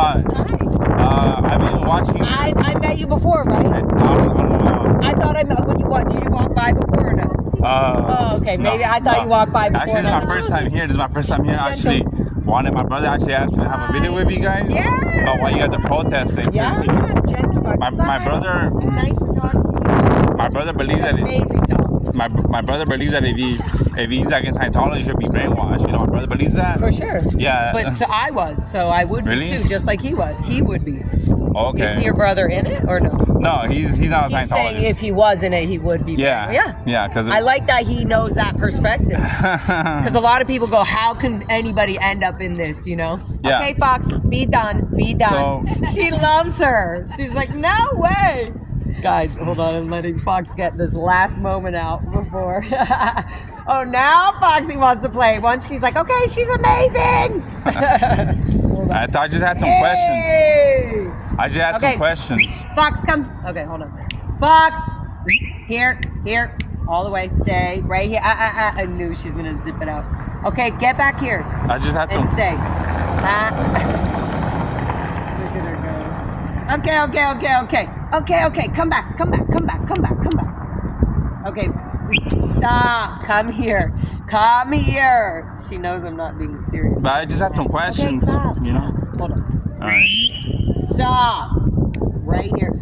Hi. I've been watching. I met you before, right? I don't know. I thought I met when you walked. Did you walk by before or no? Oh, okay. Maybe I thought you walked by before. Actually, this is my first time here. Actually, my brother actually asked me to have a video with you guys. Yeah. About why you guys are protesting. Yeah. Gentle. My brother. Nice to talk to you. My brother believes that. Amazing dog. My brother believes that if he's against Scientology, he should be brainwashed. You know, my brother believes that. For sure. Yeah. But so I would Really? be too, just like he was. He would be. Okay. Is your brother in it or no? No, he's not a Scientologist. He's saying if he was in it, he would be. Yeah. Yeah. Because I like that he knows that perspective. Because a lot of people go, how can anybody end up in this, you know? Yeah. Okay, Fox, be done. So, she loves her. She's like, no way. Guys, hold on. I'm letting Fox get this last moment out before. Oh, now Foxy wants to play. Once she's like, okay, she's amazing. I just had some questions. I just had some questions. Fox, come. Okay, hold on. Fox, here, all the way. Stay right here. I knew she was gonna zip it out. Okay, get back here. I just had some. And stay. Look at her go. Okay. Come back. Okay, stop. Come here. She knows I'm not being serious. But I just had some questions. Okay, stop. You know. Hold on. All right. Stop. Right here.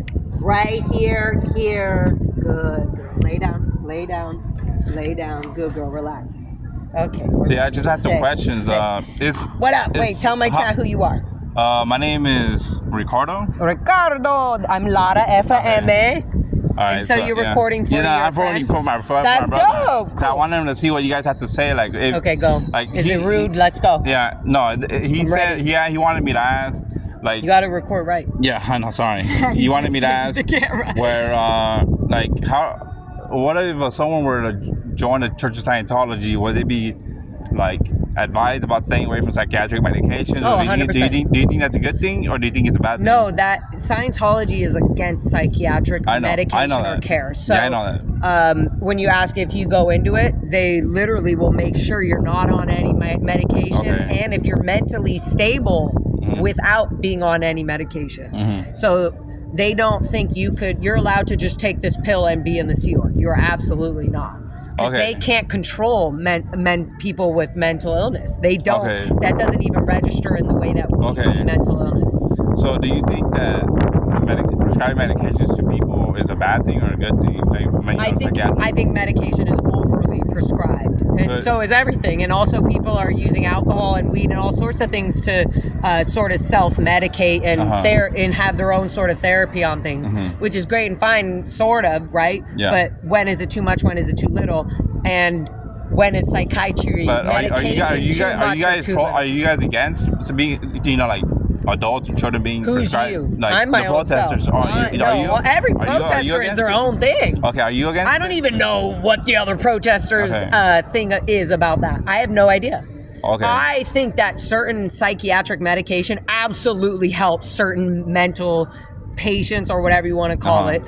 Good. Lay down. Good girl. Relax. Okay. So yeah, I just had some questions. What up? Wait, tell my chat who you are. My name is Ricardo. I'm Lara FM. All right, and so you're recording for your I'm recording for my brother. That's dope. Cool. I wanted him to see what you guys have to say. Like, okay, go. Like, is it rude? Let's go. Yeah, no. He said, he wanted me to ask. Like, you got to record right. Yeah, I know. Sorry. He wanted me to ask where, what if someone were to join the Church of Scientology? Would they be like advised about staying away from psychiatric medications? Oh, 100%. Do you think that's a good thing, or do you think it's a bad thing? No, that Scientology is against psychiatric medication or care. So yeah, I know that. When you ask if you go into it, they literally will make sure you're not on any medication, and if you're mentally stable without being on any medication. So they don't think you're allowed to just take this pill and be in the Sea Org. You're absolutely not. They can't control people with mental illness. They don't. That doesn't even register in the way that we see mental illness. So do you think that prescribing medications to people is a bad thing or a good thing? I think medication is overly prescribed. And so is everything. And also people are using alcohol and weed and all sorts of things to sort of self-medicate and and have their own sort of therapy on things, which is great and fine, sort of, right? Yeah. But when is it too much? When is it too little? And when is psychiatry medication are you guys against being, like, adults and children being prescribed? Who's you? Like, I'm my the protesters. Own self. Every protester is their own thing. Okay, are you against I don't even know what the other protesters' thing is about that. I have no idea. Okay. I think that certain psychiatric medication absolutely helps certain mental patients or whatever you want to call it,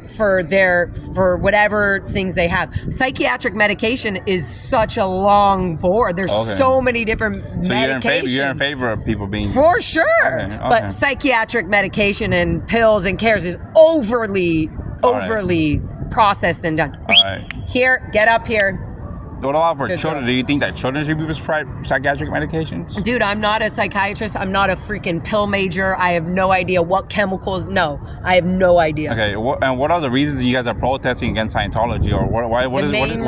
for whatever things they have. Psychiatric medication is such a long board. There's so many different medications. You're in favor of people being... For sure. But psychiatric medication and pills and cares is overly processed and done. All right. Here, get up here. What about for children? Do you think that children should be prescribed psychiatric medications? Dude, I'm not a psychiatrist. I'm not a freaking pill major. I have no idea what chemicals. No, I have no idea. Okay, and what are the reasons you guys are protesting against Scientology, or what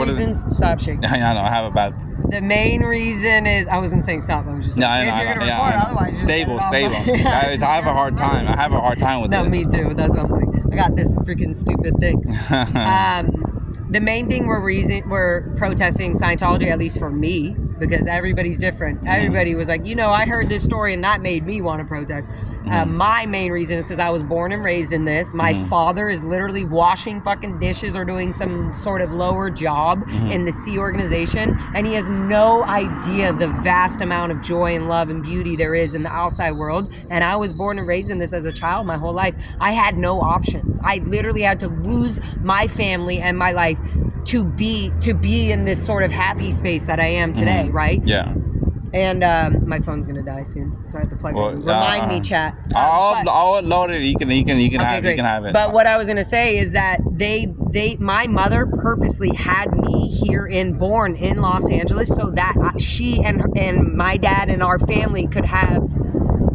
reasons? Stop shaking. I know. I have a bad. The main reason is I wasn't saying stop. I was just saying, if you're gonna record, otherwise stable. I have a hard time with it. No, me too. That's what I'm like. I got this freaking stupid thing. The main thing we're protesting Scientology, at least for me, because everybody's different. Everybody was like, I heard this story and that made me want to protest. My main reason is because I was born and raised in this. My father is literally washing fucking dishes or doing some sort of lower job in the Sea organization, and he has no idea the vast amount of joy and love and beauty there is in the outside world. And I was born and raised in this as a child my whole life. I had no options. I literally had to lose my family and my life to be in this sort of happy space that I am today, right? Yeah. And my phone's gonna die soon, so I have to plug it in. Remind me, chat. I'll load it. You can have it. But what I was gonna say is that my mother purposely had me born in Los Angeles, so that she and my dad and our family could have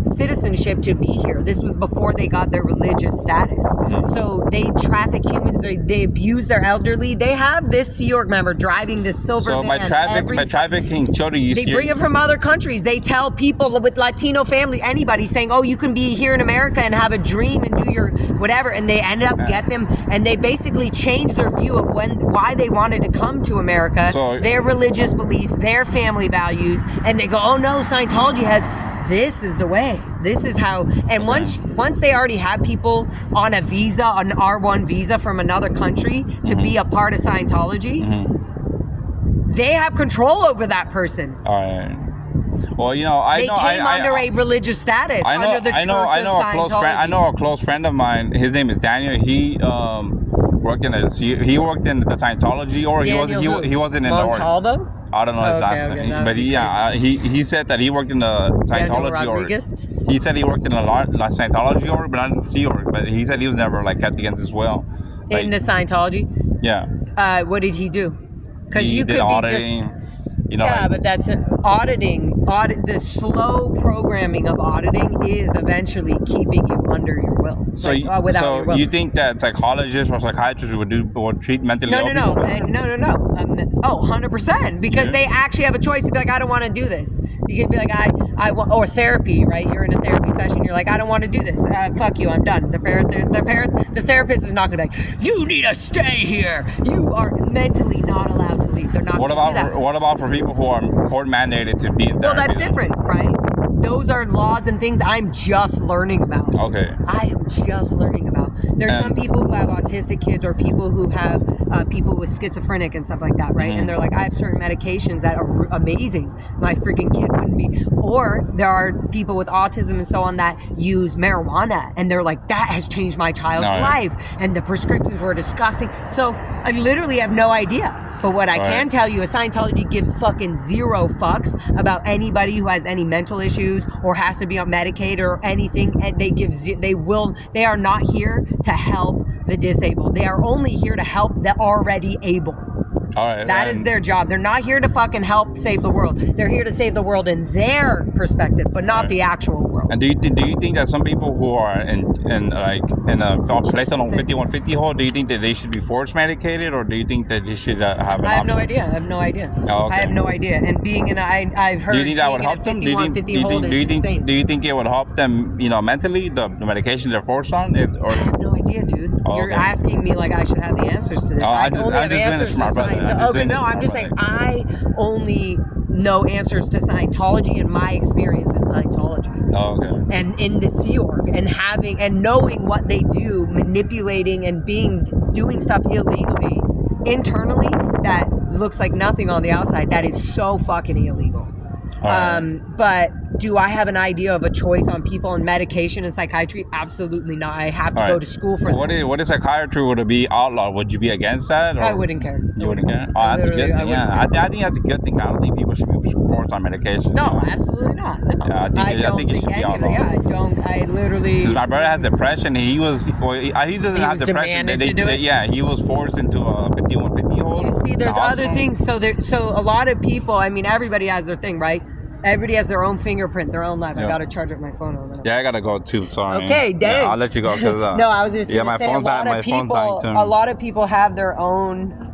citizenship to be here. This was before they got their religious status. So they traffic humans. They abuse their elderly. They have this Sea Org member driving this silver van. My trafficking children. They bring it from other countries. They tell people with Latino family, anybody, saying, "Oh, you can be here in America and have a dream and do your whatever," and they end up get them, and they basically change their view of why they wanted to come to America, their religious beliefs, their family values, and they go, "Oh no, Scientology has." This is the way. This is how. And once they already have people on a visa, an R1 visa from another country to be a part of Scientology, they have control over that person. All right. Well, they came under a religious status. I know a close friend of mine. His name is Daniel. He worked in the Scientology, or he wasn't in the org. I don't know his last name, but he said that he worked in the Scientology org. He said he worked in the Scientology org, but not in the Sea Org. But he said he was never kept against his will. In the Scientology? Yeah. What did he do? Because you could be auditing. But that's auditing. The slow programming of auditing is eventually keeping you under your will. Without your will. You think that psychologists or psychiatrists would treat mentally ill people? No. 100%. Because they actually have a choice to be like, I don't want to do this. You can be like, I want, or therapy, right? You're in a therapy session. You're like, I don't want to do this. Fuck you. I'm done. The therapist is not going to be like, you need to stay here. You are mentally not allowed to leave. They're not. What about for people who are court mandated to be in therapy? Well, that's different, right? Those are laws and things I'm just learning about. Okay. I am just learning about. There's some people who have autistic kids, or people who have people with schizophrenic and stuff like that, right? And they're like, I have certain medications that are amazing. My freaking kid wouldn't be. Or there are people with autism and so on that use marijuana, and they're like, that has changed my child's life. And the prescriptions were disgusting. So I literally have no idea. But what I can tell you is Scientology gives fucking zero fucks about anybody who has any mental issues or has to be on Medicaid or anything. And they are not here to help the disabled. They are only here to help the already able. That is their job. They're not here to fucking help save the world. They're here to save the world in their perspective, but not the actual world. And do you think that some people who are in a placed on 5150 hold, do you think that they should be force medicated, or do you think that they should have an option? I have no idea. I have no idea. And being in I've heard. Do you think that would help them? Do you think it would help them? Mentally, the medication they're forced on. I have no idea, dude. You're asking me like I should have the answers to this. I only have answers to Scientology. I'm just saying I only know answers to Scientology and my experience in Scientology. And in the Sea Org, and knowing what they do, manipulating and doing stuff illegally internally that looks like nothing on the outside. That is so fucking illegal. But do I have an idea of a choice on people on medication and psychiatry? Absolutely not. I have to go to school for that. What if psychiatry were to be outlawed? Would you be against that? Or? I wouldn't care. You wouldn't care? Oh, that's a good thing. I think that's a good thing. I don't think people should be forced on medication. No, absolutely not. No. Yeah, I think it should be outlawed. I literally... Because my brother has depression. He doesn't have depression. He was forced into a 5150 hold. You see, there's other things. So a lot of people, everybody has their thing, right? Everybody has their own fingerprint, their own life. I gotta charge up my phone over there. Yeah, I gotta go too. Sorry. Okay, dang. Yeah, I'll let you go. No, I was just gonna say a lot of people have their own